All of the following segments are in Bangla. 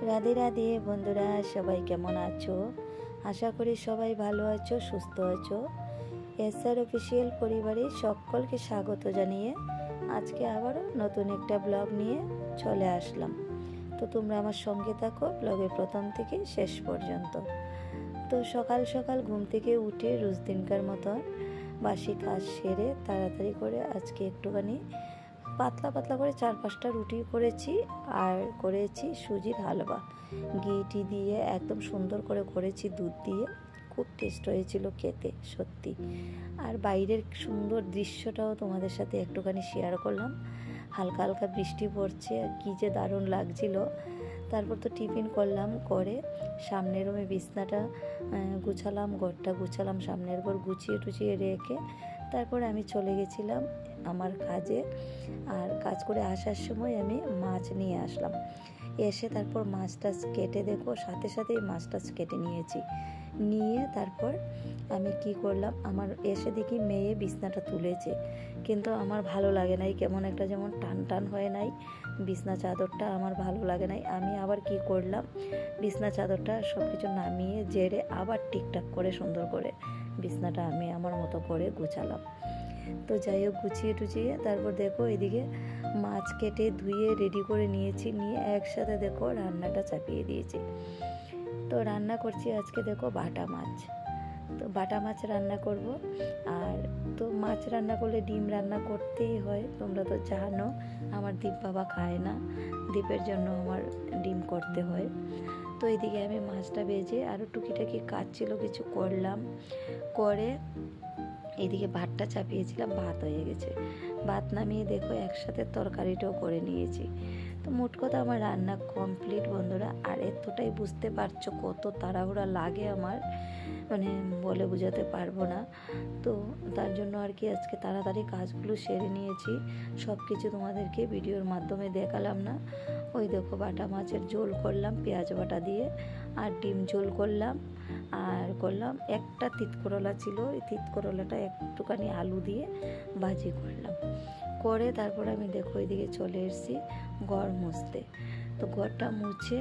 রাধে রাধে বন্ধুরা, সবাই কেমন আছো? আশা করি সবাই ভালো আছো, সুস্থ আছো। এসআর অফিসিয়াল পরিবারে সকলকে স্বাগত জানিয়ে আজকে আবারও নতুন একটা ব্লগ নিয়ে চলে আসলাম। তো তোমরা আমার সঙ্গে থাকো ব্লগের প্রথম থেকে শেষ পর্যন্ত। তো সকাল সকাল ঘুম থেকে উঠে রোজ দিনকার মতন বাসি কাজ সেরে তাড়াতাড়ি করে আজকে একটুখানি পাতলা পাতলা করে 4-5টা রুটি করেছি আর করেছি সুজির হালুয়া। ঘি দিয়ে একদম সুন্দর করে করেছি, দুধ দিয়ে। খুব টেস্ট হয়েছিল খেতে সত্যি। আর বাইরের সুন্দর দৃশ্যটাও তোমাদের সাথে একটুখানি শেয়ার করলাম। হালকা হালকা বৃষ্টি পড়ছে, কী যে দারুণ লাগছিল। তারপর তো টিফিন করলাম, করে সামনের রুমে বিছনাটা গুছালাম, ঘরটা গুছালাম, সামনের ঘর গুছিয়ে টুছিয়ে রেখে তারপর আমি চলে গেছিলাম আমার কাজে। আর কাজ করে আসার সময় আমি মাছ নিয়ে আসলাম। এসে তারপর মাছটা কেটে দেখো, সাথে সাথেই মাছটা কেটে নিয়ে তারপর আমি কি করলাম, আমার এসে দেখি মেয়ে বিছনাটা তুলেছে, কিন্তু আমার ভালো লাগে নাই, কেমন একটা যেমন টান টান হয় নাই বিছনা চাদরটা, আমার ভালো লাগে নাই। আমি আবার কি করলাম, বিছনা চাদরটা সব কিছু নামিয়ে জেরে আবার ঠিকঠাক করে সুন্দর করে বিছনাটা আমি আমার মতো করে গুছালাম। তো যাই হোক, গুছিয়ে টুছিয়ে তারপর দেখো এদিকে মাছ কেটে ধুয়ে রেডি করে নিয়েছি, নিয়ে একসাথে দেখো রান্নাটা চাপিয়ে দিয়েছি। তো রান্না করছি আজকে দেখো বাটা মাছ। তো বাটা মাছ রান্না করব। আর তো মাছ রান্না করলে ডিম রান্না করতেই হয়, তোমরা তো জানো। আমার দীপ বাবা খায় না, দীপের জন্য আমার ডিম করতে হয়। তো এদিকে আমি মাছটা ভেজে আরও টুকিটাকি কাজ ছিল কিছু করলাম, করে এইদিকে ভাতটা চাপিয়েছিলাম, ভাত হয়ে গেছে। ভাত নামিয়ে দেখো একসাথে তরকারিটাও করে নিয়েছি। তো মোট কথা আমার রান্না কমপ্লিট বন্ধুরা। আর এতটাই বুঝতে পারছো কত তাড়াহুড়া লাগে আমার, মানে বলে বোঝাতে পারবো না। তো তার জন্য আর কি আজকে তাড়াতাড়ি কাজগুলো সেরে নিয়েছি। সব কিছু তোমাদেরকে ভিডিওর মাধ্যমে দেখালাম না। ওই দেখো বাটা মাছের ঝোল করলাম পেঁয়াজ বাটা দিয়ে, আর ডিম ঝোল করলাম, আর করলাম একটা তিতকরলা ছিল, ওই তিতকরলাটা একটুখানি আলু দিয়ে ভাজি করলাম। করে তারপর আমি দেখো ওইদিকে চলে এসেছি ঘর মুছতে। তো ঘরটা মুছে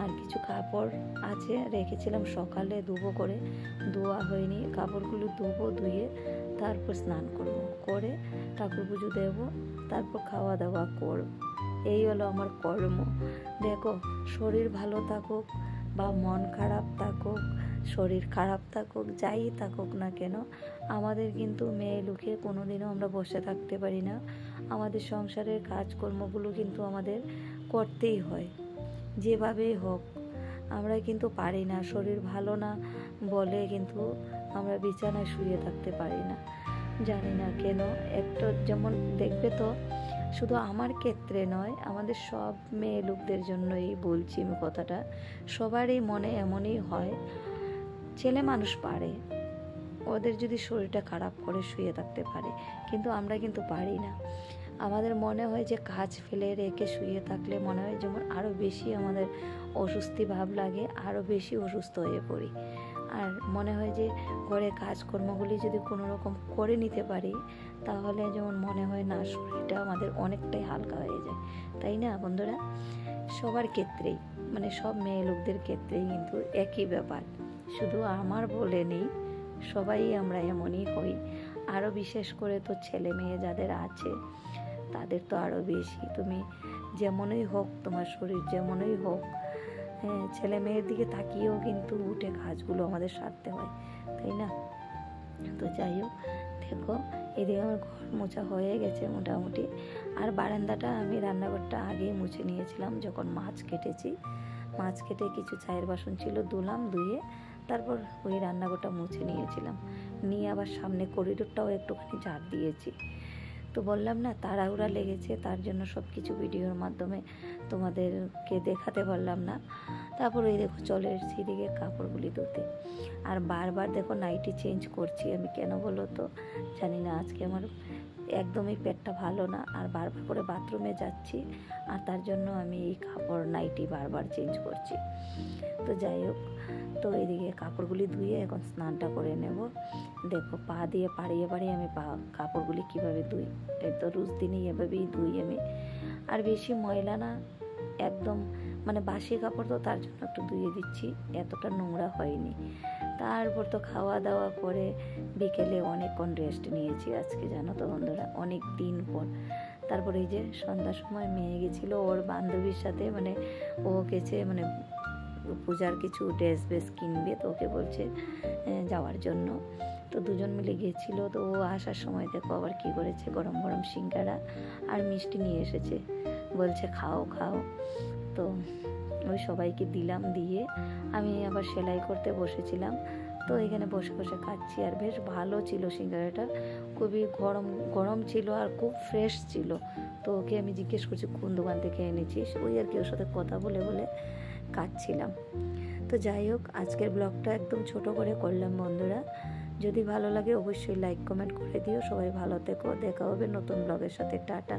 আর কিছু কাপড় আছে রেখেছিলাম সকালে ধুবো করে, ধোয়া হয়নি, কাপড়গুলো ধুবো, ধুয়ে তারপর স্নান করব, করে ঠাকুর পুজো দেবো, তারপর খাওয়া দাওয়া করব। এই হলো আমার কর্ম। দেখো শরীর ভালো থাকুক বা মন খারাপ থাকুক, শরীর খারাপ থাকুক, যাই থাকুক না কেন, আমাদের কিন্তু মেয়ে লোকে কোনোদিনও আমরা বসে থাকতে পারি না। আমাদের সংসারের কাজকর্মগুলো কিন্তু আমাদের করতেই হয়, যেভাবেই হোক। আমরা কিন্তু পারি না, শরীর ভালো না বলে কিন্তু আমরা বিছানায় শুয়ে থাকতে পারি না, জানি না কেন। একটা যেমন দেখবে তো, শুধু আমার ক্ষেত্রে নয়, আমাদের সব মেয়ে লোকদের জন্যই বলছি আমি কথাটা। সবারই মনে এমনই হয়, ছেলে মানুষ পারে, ওদের যদি শরীরটা খারাপ করে শুয়ে থাকতে পারে, কিন্তু আমরা কিন্তু পারি না। আমাদের মনে হয় যে কাজ ফেলে রেখে শুয়ে থাকলে মনে হয় যেমন আরও বেশি আমাদের অস্বস্তি ভাব লাগে, আরও বেশি অসুস্থ হয়ে পড়ি। আর মনে হয় যে ঘরে কাজকর্মগুলি যদি কোনো রকম করে নিতে পারি, তাহলে যেমন মনে হয় না, শরীরটা আমাদের অনেকটাই হালকা হয়ে যায়, তাই না বন্ধুরা? সবার ক্ষেত্রেই, মানে সব মেয়ে লোকদের ক্ষেত্রেই কিন্তু একই ব্যাপার, শুধু আমার বলে নেই, সবাই আমরা এমনই হই। আরও বিশেষ করে তো ছেলে মেয়ে যাদের আছে তাদের তো আরও বেশি। তুমি যেমনই হোক, তোমার শরীর যেমনই হোক, হ্যাঁ, ছেলে মেয়ের দিকে তাকিয়েও কিন্তু উঠে কাজগুলো আমাদের সারতে হয়, তাই না? তো যাই হোক, দেখো এদিকে আমার ঘর মোছা হয়ে গেছে মোটামুটি। আর বারান্দাটা আমি রান্নাঘরটা আগেই মুছে নিয়েছিলাম, যখন মাছ কেটেছি। মাছ কেটে কিছু চায়ের বাসন ছিল, ধুলাম, ধুয়ে তারপর ওই রান্নাঘরটা মুছে নিয়েছিলাম, নিয়ে আবার সামনে করিডোরটাও একটুখানি ঝাড় দিয়েছি। তো বললাম না তাড়াহুড়া লেগেছে, তার জন্য সব কিছু ভিডিওর মাধ্যমে তোমাদেরকে দেখাতে পারলাম না। তারপর ওই দেখো চলে এসেছি এদিকে কাপড়গুলি ধুতে। আর বারবার দেখো নাইটি চেঞ্জ করছি আমি, কেন বলো তো জানি না, আজকে আমার একদমই পেটটা ভালো না, আর বারবার করে বাথরুমে যাচ্ছি, আর তার জন্য আমি এই কাপড় নাইটি বারবার চেঞ্জ করছি। তো যাই হোক, তো এইদিকে কাপড়গুলি ধুয়ে এখন স্নানটা করে নেব। দেখো পা দিয়ে পাড়িয়ে পাড়িয়ে আমি কাপড়গুলি কীভাবে ধুই, তো রোজ দিনেই এভাবেই ধুই আমি। আর বেশি ময়লা না, একদম মানে বাসি কাপড় তো তার জন্য একটু ধুয়ে দিচ্ছি, এতটা নোংরা হয়নি। তারপর তো খাওয়া দাওয়া করে বিকেলে অনেকক্ষণ রেস্ট নিয়েছি আজকে, জানো তো বন্ধুরা, অনেক দিন পর। তারপরে এই যে সন্ধ্যার সময় মেয়ে গেছিলো ওর বান্ধবীর সাথে, মানে ও গেছে মানে পূজার কিছু ড্রেস বেস কিনবে, তো ওকে বলছে যাওয়ার জন্য। তো দুজন মিলে গিয়েছিল। তো ও আসার সময় দেখো আবার কী করেছে, গরম গরম সিঙ্গারা আর মিষ্টি নিয়ে এসেছে, বলছে খাও খাও। তো ওই সবাইকে দিলাম, দিয়ে আমি আবার সেলাই করতে বসেছিলাম। তো এখানে বসে বসে খাচ্ছি, আর বেশ ভালো ছিল সিঙ্গারাটা, খুবই গরম গরম ছিল আর খুব ফ্রেশ ছিল। তো ওকে আমি জিজ্ঞেস করছি কোন দোকান থেকে এনেছিস, ওই আর কি ওর সাথে কথা বলে বলে খাচ্ছিলাম। তো যাই হোক, আজকের ব্লগটা একদম ছোট করে করলাম বন্ধুরা। যদি ভালো লাগে অবশ্যই লাইক কমেন্ট করে দিও। সবাই ভালো থেকো, দেখা হবে নতুন ব্লগের সাথে। টাটা।